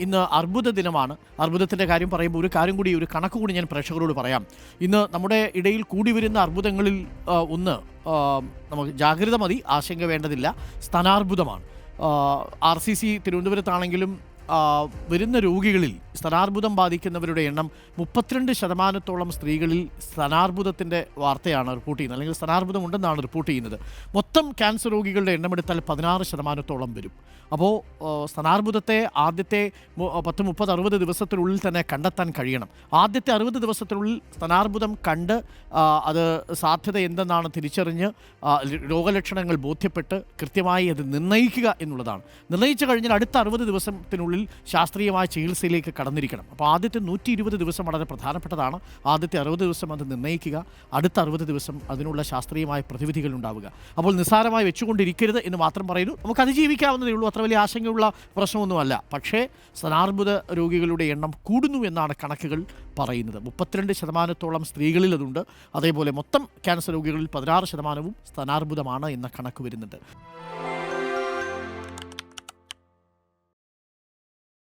ഇന്ന് അർബുദ ദിനമാണ്. അർബുദത്തിൻ്റെ കാര്യം പറയുമ്പോൾ ഒരു കണക്ക് കൂടി ഞാൻ പ്രേക്ഷകരോട് പറയാം. ഇന്ന് നമ്മുടെ ഇടയിൽ കൂടി വരുന്ന അർബുദങ്ങളിൽ ഒന്ന് നമുക്ക് ജാഗ്രത മതി, ആശങ്ക വേണ്ടതില്ല. സ്തനാർബുദമാണ്. RCC തിരുവനന്തപുരത്താണെങ്കിലും വരുന്ന രോഗികളിൽ സ്തനാർബുദം ബാധിക്കുന്നവരുടെ എണ്ണം 32% സ്ത്രീകളിൽ സ്തനാർബുദത്തിൻ്റെ വാർത്തയാണ് റിപ്പോർട്ട് ചെയ്യുന്നത്, അല്ലെങ്കിൽ സ്തനാർബുദം ഉണ്ടെന്നാണ് റിപ്പോർട്ട് ചെയ്യുന്നത്. മൊത്തം ക്യാൻസർ രോഗികളുടെ എണ്ണമെടുത്താൽ 16% വരും. അപ്പോൾ സ്തനാർബുദത്തെ ആദ്യത്തെ 10, 30, 60 ദിവസത്തിനുള്ളിൽ തന്നെ കണ്ടെത്താൻ കഴിയണം. ആദ്യത്തെ 60 ദിവസത്തിനുള്ളിൽ സ്തനാർബുദം കണ്ട് അത് സാധ്യത എന്തെന്നാണ് തിരിച്ചറിഞ്ഞ് രോഗലക്ഷണങ്ങൾ ബോധ്യപ്പെട്ട് കൃത്യമായി അത് നിർണ്ണയിക്കുക എന്നുള്ളതാണ്. നിർണ്ണയിച്ചു കഴിഞ്ഞാൽ അടുത്ത 60 ദിവസത്തിനുള്ളിൽ ശാസ്ത്രീയമായ ചികിത്സയിലേക്ക് കടന്നിരിക്കണം. അപ്പോൾ ആദ്യത്തെ 120 ദിവസം വളരെ പ്രധാനപ്പെട്ടതാണ്. ആദ്യത്തെ 60 ദിവസം അത് നിർണ്ണയിക്കുക, അടുത്ത 60 ദിവസം അതിനുള്ള ശാസ്ത്രീയമായ പ്രതിവിധികൾ ഉണ്ടാവുക. അപ്പോൾ നിസ്സാരമായി വെച്ചുകൊണ്ടിരിക്കരുത് എന്ന് മാത്രം പറയുന്നു. നമുക്ക് അതിജീവിക്കാവുന്നതേ ഉള്ളൂ, അത്ര വലിയ ആശങ്കയുള്ള പ്രശ്നമൊന്നുമല്ല. പക്ഷേ സ്തനാർബുദ രോഗികളുടെ എണ്ണം കൂടുന്നു എന്നാണ് കണക്കുകൾ പറയുന്നത്. 32% സ്ത്രീകളിൽ അതുണ്ട്. അതേപോലെ മൊത്തം ക്യാൻസർ രോഗികളിൽ 16% സ്തനാർബുദമാണ് എന്ന കണക്ക് വരുന്നുണ്ട്.